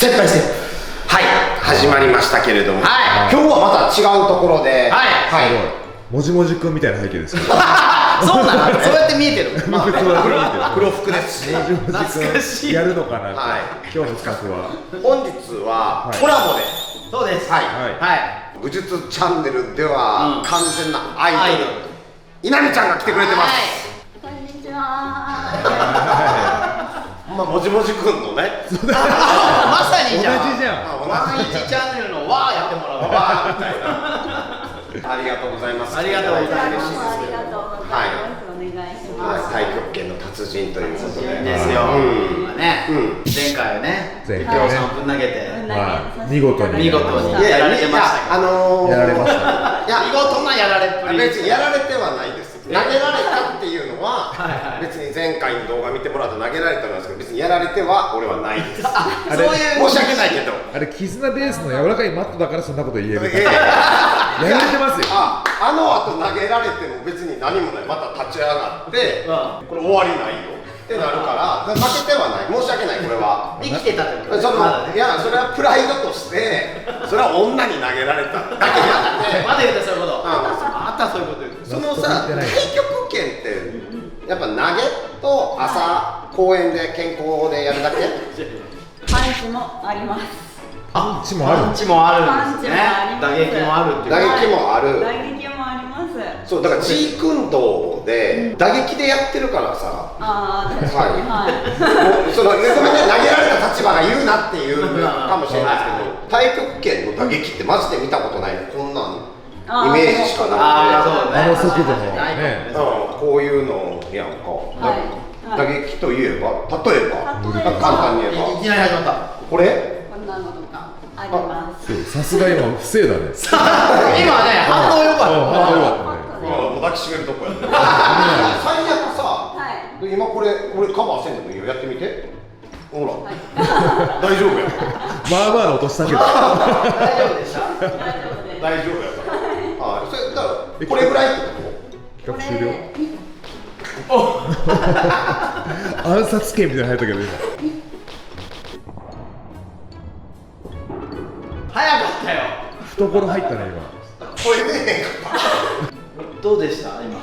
先輩先輩。はい、始まりましたけれども、はい、今日はまた違うところで、はい、はい、もじもじくんみたいな背景ですけど。そうなの、そうやって見えてる。黒服ですし、懐かしい。やるのかな。はい、今日の企画は。本日はコラボで、そうです。はい、はい。武術チャンネルでは完全なアイドル、稲見ちゃんが来てくれてます。こんにちは。まあもじもじくんのね。まさにじゃん。同じじゃん。毎日チャンネルのわーやってもらおう。わーみたいな。ありがとうございます。ありがとうございます。ありがとうございます。お願いします。太極拳の達人ということで。ですよ。ね。前回はね、京さんをぶん投げて、見事にやられてました。やられました。いや、見事なやられっぷり。別にやられてはないです。投げられたっていうのは別に前回の動画見てもらうと投げられたんですけど、別にやられては俺はないです。そういう申し訳ないけど、あれ絆ベースの柔らかいマットだからそんなこと言える。やられてますよ。あの後投げられても別に何もない。また立ち上がってこれ終わりないよってなるから負けてはない。申し訳ない。これは生きてたってこと。いや、それはプライドとしてそれは女に投げられただけじゃなくて、まだ言うたそういうこと。あったそういうこと言う。そのさ、太極拳ってやっぱ投げと朝公園で健康でやるだけ？パンチもあります。パンチもある。パンチもあるんですね。打撃もあるっていう。打撃もある。打撃もあります。そう、だからジークンドーで打撃でやってるからさ。ああ、確かに。はい。そのごめんね、投げられた立場が言うなっていうかもしれないですけど、太極拳の打撃ってマジで見たことないの。こんなんイメージしかなくて、あの速度のね、こういうのやんか。打撃といえば、例えば簡単に言えば、いきなり始まった。これ？こんなのとかあります。さすが今不正だね。今ね、反応良かった。反応良かったね。もう抱きしめるとこやった。最悪さ、今これカバーせんでもいいよ。やってみて。ほら、大丈夫や。まあまあの落としたけど。大丈夫でした。大丈夫やから。はい、それだからこれぐらいってこと？企画終了。暗殺剣みたいなの入ったけど今。早かったよ。懐入ったね今。これね。どうでした今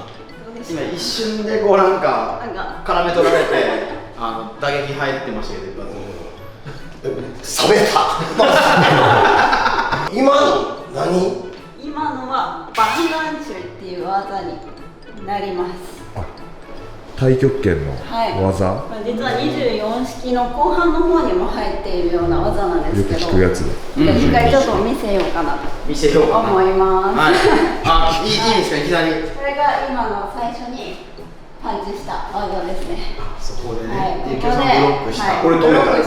一瞬でこうなんか絡め取られて打撃入ってましたけど、冷めた。今の何？今のはバンガンチュっていう技になります。太極拳の技、実は24式の後半の方にも入っているような技なんですけど、よく聞くやつだ。一回ちょっと見せようかなと思います。いいですか、いきなり。これが今の最初にパンチした技ですね。そこでね、ここでブロックした。これ止めたね。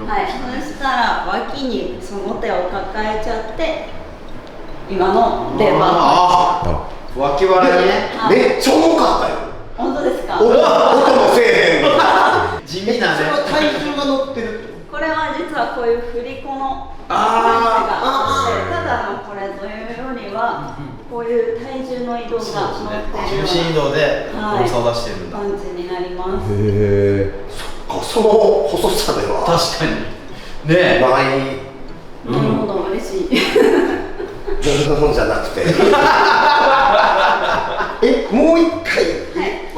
はい、そしたら脇にその手を抱えちゃって今のレバー脇腹ね。めっちゃ重かったよ。本当ですか？音もせえへんの。地味なね。それは体重が乗ってる。これは実はこういう振り子のパンチがあって、ただのこれというよりはこういう体重の移動が乗ってるような重心移動で重さを出してるんだ。パンチになります。へえ。その細さでは確かにねえ。ない。なるほど、嬉しい。じゃなくて。もう一回。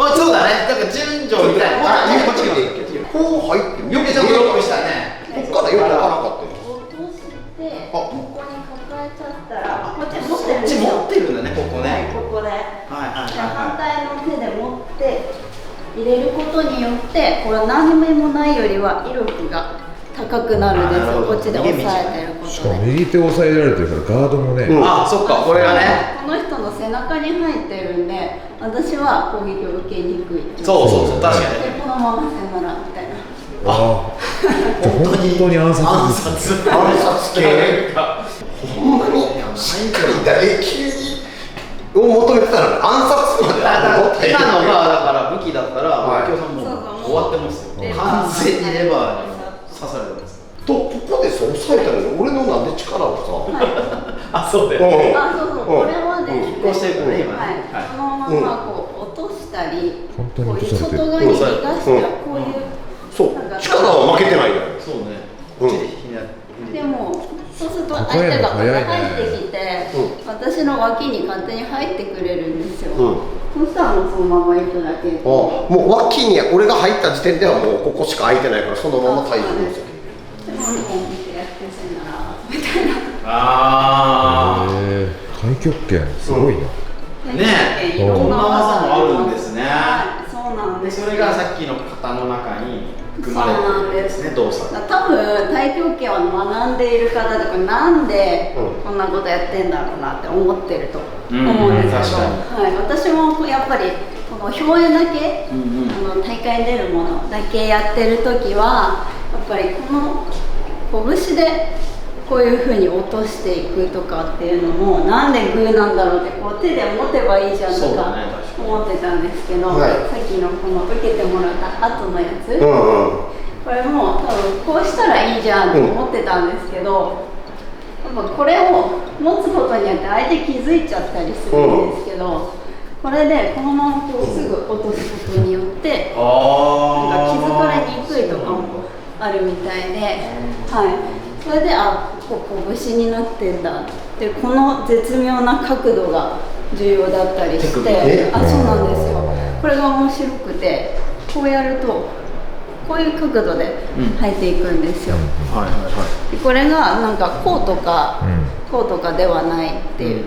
そうだね。だから順序みたいな。こう入って。よくブロックしたね。こっからよくわからなかったよ。落としてここに抱えちゃったらこっち持ってるんですよ。持ってるんだね、ここね。ここで。反対の手で持って入れることによってこれは何もないよりは威力が高くなるんですよ。こっちで押さえてることで。しかも右手を押さえられてるからガードもね。そっか、これがね。この人の背中に入ってるんで、私は攻撃を受けにくい。そう、確かに。でこのままさよならみたいな。本当に暗殺系。ほんまにしっかり打撃を求めてたら暗殺まで。今のがだから武器だったら京さんも終わってますよ。完全にレバーに刺されてます。ここで押さえたのに俺のなんで力をさ。そうだよ。これはね、こうしてるね今ね。このままこう落としたり、本当にこういう外側に逃がしたらこういうそう力は負けてないのよ。そうね。こっちでひね相手が入ってきて、私の脇に勝手に入ってくれるんですよ。そしたらもうそのまま行くだけ。もう脇に俺が入った時点ではもうここしか空いてないからそのまま退場ですよ。でももう見てやってせんならみたいな。太極拳すごいな。ねえ、いろんな技もあるんですね。はい、そうなんです。それがさっきの型の中に含まれてるんですね、動作。多分太極拳を学んでいる方とかなんでこんなことやってんだろうなって思ってると思うんですけど、はい、私もやっぱりこの表演だけ、大会に出るものだけやってる時はやっぱりこの拳でこういう風に落としていくとかっていうのもなんでグーなんだろうってこう手で持てばいいじゃんとか思ってたんですけど、さっきのこの受けてもらった後のやつ、これも多分こうしたらいいじゃんと思ってたんですけど、やっぱこれを持つことによって相手気づいちゃったりするんですけど、これでこのままこうすぐ落とすことによってなんか気づかれにくいとかもあるみたいで、はい。それでここ拳になってんだでこの絶妙な角度が重要だったりして、そうなんですよ。これが面白くてこうやるとこういう角度で入っていくんですよ。これがなんかこうとかではないっていう、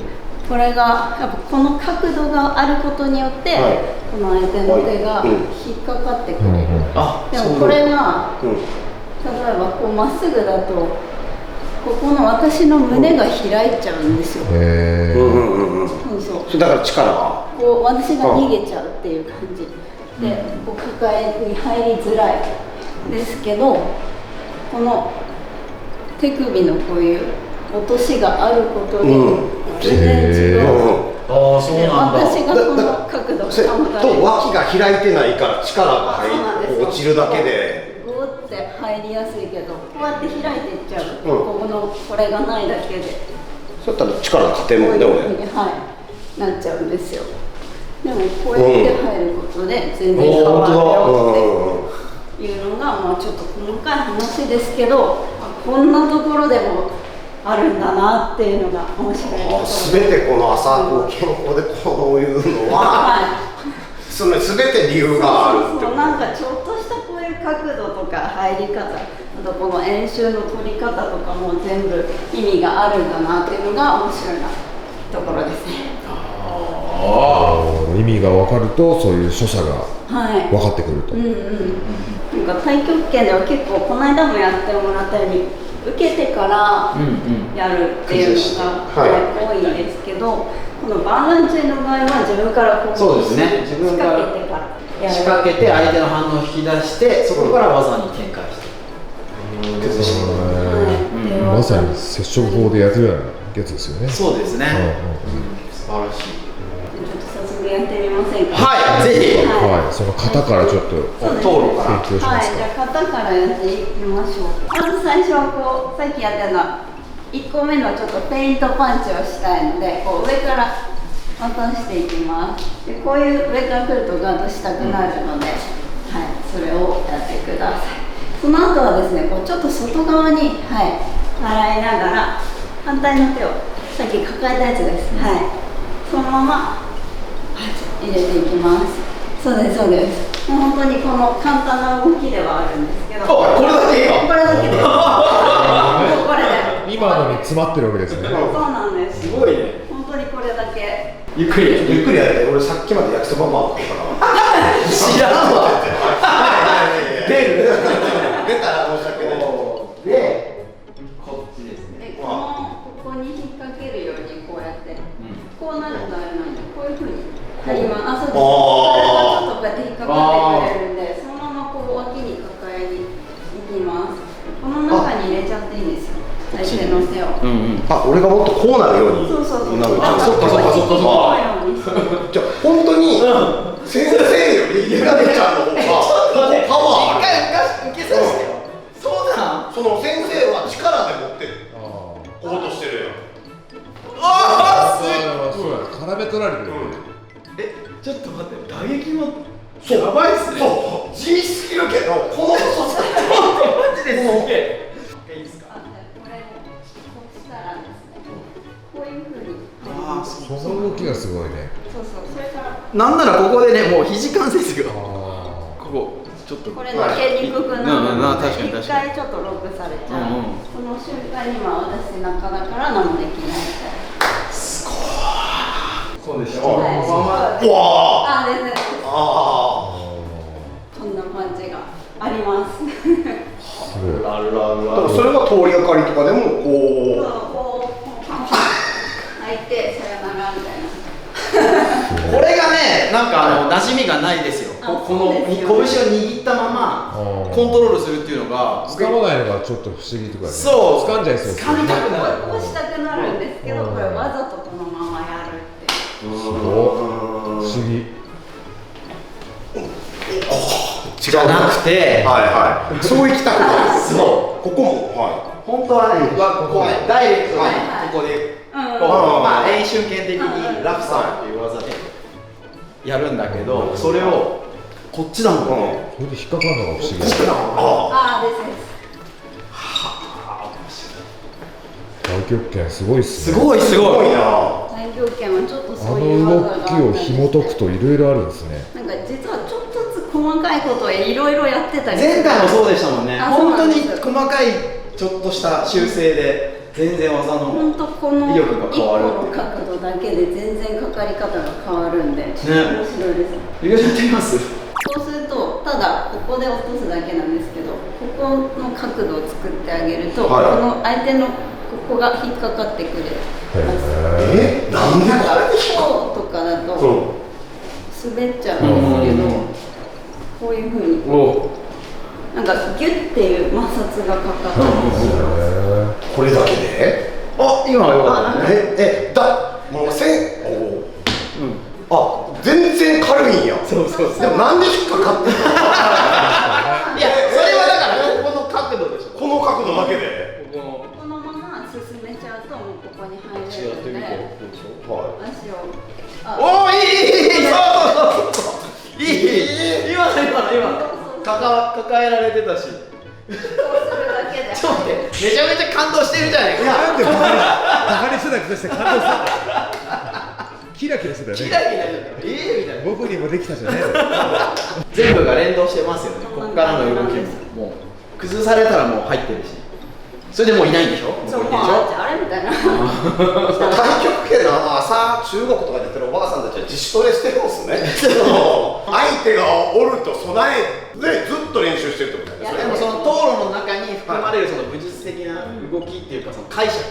これがやっぱこの角度があることによって、この相手の手が引っかかってくれる。でもこれが例えばこうまっすぐだとここの私の胸が開いちゃうんですよ。そうだから力がこう私が逃げちゃうっていう感じで、こう抱えに入りづらいですけど、この手首のこういう落としがあることで全然違う。私がこの角度を保たれると脇が開いてないから力が落ちるだけでグーって入りやすいけど、こうやって開いていっちゃう、これがないだけでそういったら力が勝てるもんね、なっちゃうんですよ。でもこうやって入ることで全然変わるよっていうのが、ちょっと細かい話ですけど、こんなところでもあるんだなっていうのが面白いところ。全てこの朝健康でこういうのは、その全て理由があるってこと。なんかちょっとしたこういう角度とか入り方、あとこの円周の取り方とかも全部意味があるんだなっていうのが面白いなところですね。意味が分かるとそういう所作が分かってくると。なんか太極拳では結構この間もやってもらったように受けてからやるっていうのが多いんですけど、このバーランチェの場合は自分からこうそうですね、自分から仕掛けて相手の反応を引き出してそこから技に展開して崩していく。まさに接触法でやってるようなやつですよね。そうですね、素晴らしい。早速やってみませんか。はい、ぜひ。その型からちょっと討論から提供しますか。じゃあ型からやっていきましょう。まず最初はこうさっきやったのは1個目のちょっとフェイントパンチをしたいので、こう上から落としていきます。でこういう上から来るとガードしたくなるので、それをやってください。その後はですね、こうちょっと外側に払いながら反対の手をさっき抱えたやつです。そのまま入れていきます。そうですそうです。もう本当にこの簡単な動きではあるんですけど、これだけいいの？これだけでこれで今のに詰まってるわけですね。そうなんです。すごいね。本当にこれだけゆっくりやって。俺さっきまで焼きそばもあったから知らんわ。出たら申し訳ない。で、こっちですね。ここに引っ掛けるようにこうやって、こうなるとあれなんで、こういうふうになります。そうです。これがちょっとこうやって引っかかってくれるんで、そのままこう脇に抱えにいきます。この中に入れちゃっていいんですよ、相手の手を。俺がもっとこうなるように。そうなる。そっか。じゃあ本当に先生よりゆらねちゃんの方がパワーある。受けさせてよ。そうだ。その先生は力で持ってる。こうとしてるよ。絡め取られてる。ちょっと待って、打撃もやばいっすね。そう、地味すぎるけど、この細さマジですげえ。いいですか。これをこうしたらね、その動きがすごいね。そうそう、それからなんならここでね、もう肘関節がここちょっとこれ抜けにくくなるので、一確かに回ちょっとロックされちゃう。この瞬間には私背中だから何もできないみたいな。すごい。そうでしょ。うわあ、ですね。あこんなパンチがあります。ララあ。それが通りがかりとかでもこうパンパン入ってさよならみたいな。これがね、なんか馴染みがないですよ。この拳を握ったままコントロールするっていうのが掴まないのがちょっと不思議とかね。そう掴んじゃいそうですね。掴みたくなる。押したくなるんですけど、これわざとこのままやるって。すごい不思議。じゃなくて、はいはい。そう行きたくない。そう。ここもは本当はね、こうダイレクトにここで、まあ遠瞬間的にラフさっていう技でやるんだけど、それをこっちだもんね。それで引っかかるのが不思議。ああ、ですです。太極拳すごいっすね。すごいすごいな。太極拳はちょっとあそういうの動技がきを紐解くといろいろあるんですね。なんか実はちょっとずつ細かいことをいろいろやってたり。前回もそうでしたもんね。あ、本当にそうなんです細かいちょっとした修正で全然技の本当この威力が変わる一個の角度だけで全然かかり方が変わるんで、面白いです。ゆうやってみます？そうするとただここで落とすだけなんですけど、ここの角度を作ってあげると、この相手のここが引っかかってくれます。なんでこうとかだと滑っちゃうんですけど、こういうふうになんかギュッていう摩擦がかかってます。これだけで？あ、今はよかったね。もう全然軽いんや。そうそうそう。でもなんで引っかかってんの？いや、それはだからこの角度でしょ。この角度だけで。このまま進めちゃうともうここに入れるので、足をおー、いいそういい今抱えられてたし。こうするだけで。ちょっと待って、めちゃめちゃ感動してるじゃないか。なんでバカにしてたくして感動するんだ。キラキラしてたよね。キラキラしてた。みたいな。僕にもできたじゃねえの。全部が連動してますよね。ここからの動きももう崩されたらもう入ってるし。それでもういないんでしょ。そう、もうあれみたいな。太極拳の朝中国とかでやってるおばあさんたちは自主トレしてるんですね。相手がおると備えでずっと練習してるってことですね。でもその討論の中に含まれるその武術的な動きっていうかその解釈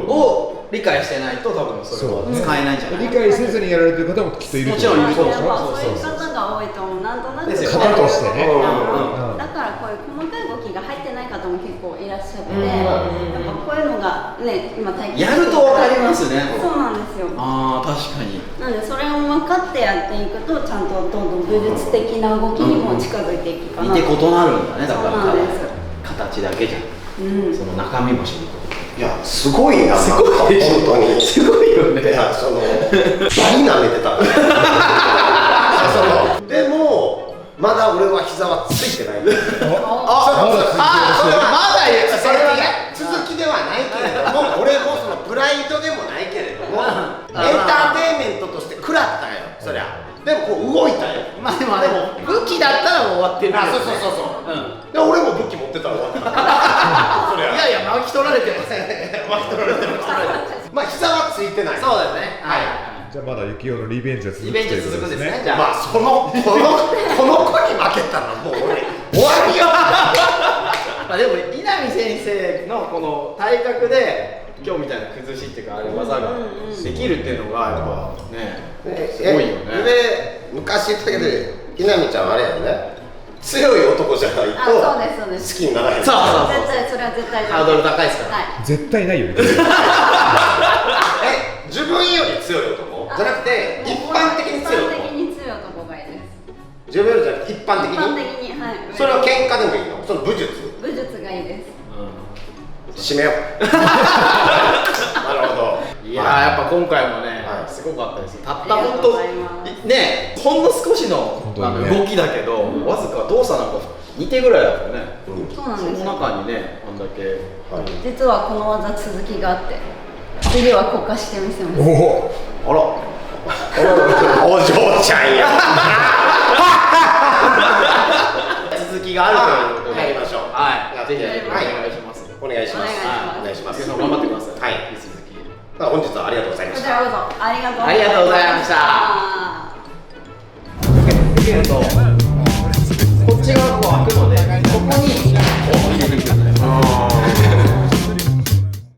を理解してないと多分それは使えないんじゃない。理解せずにやられてる方もきっといる。もちろんいると思う。そういう方が多いと思う。なんとなく型としてね。だからこういう細かい動きが入ってない方も結構いらっしゃって、やっぱこういうのがね、今体験やると分かりますね。そうなんですよ。ああ、確かに。なんでそれを分かってやっていくとちゃんとどんどん武術的な動きにも近づいていくかな。見て異なるんだね。だからそうなんです。形だけじゃん。その中身も知ること。いや、すごいな。すごいでしょ。本当にすごいよね。いや、バリ舐めてた。でもまだ俺は膝はついてない。まだ言う。それはね、続きではないけれども、俺もそのプライドでもないけれども、エンターテインメントとして食らったよ、そりゃ。でもこう動いたよ。まあでも武器だったらもう終わってる。そう。で俺も武器持ってたら終わった。そりゃ。いや巻き取られてます。巻き取られてる。まあ膝はついてない。そうだよね。はい。じゃあまだ幸男のリベンジは続くリベンジ続くんですね。じゃあまあこの子に負けたらもう俺終わりよ。まあでも稲見先生のこの体格で今日みたいな崩しっていうかあれ技ができるっていうのがやっぱねすごいよね。で昔言ったけど稲見ちゃんはあれやね、強い男じゃないと好きにならへん。そう絶対それは絶対ハードル高いですから。絶対ないよね。自分より強い男じゃなくて一般的に強い男。一般的に強い男がいいです。自分よりじゃなくて一般的に。はい。それは喧嘩でもいいの？その武術がいいです。締めよう。なるほど。いややっぱ今回もねすごかったです。たったほんとね、ほんの少しの動きだけどわずか動作なんか2手ぐらいだったよね。そうなんです。その中にねあんだけ実はこの技続きがあって。次はこかしてみせます。おおあらお嬢ちゃんや続きがあるということでやりましょう。はいぜひやりましょうお願いしますお願いします。お願いします。頑張ってくださいはい。引き続き本日はありがとうございました。こちらこそありがとうありがとうございました。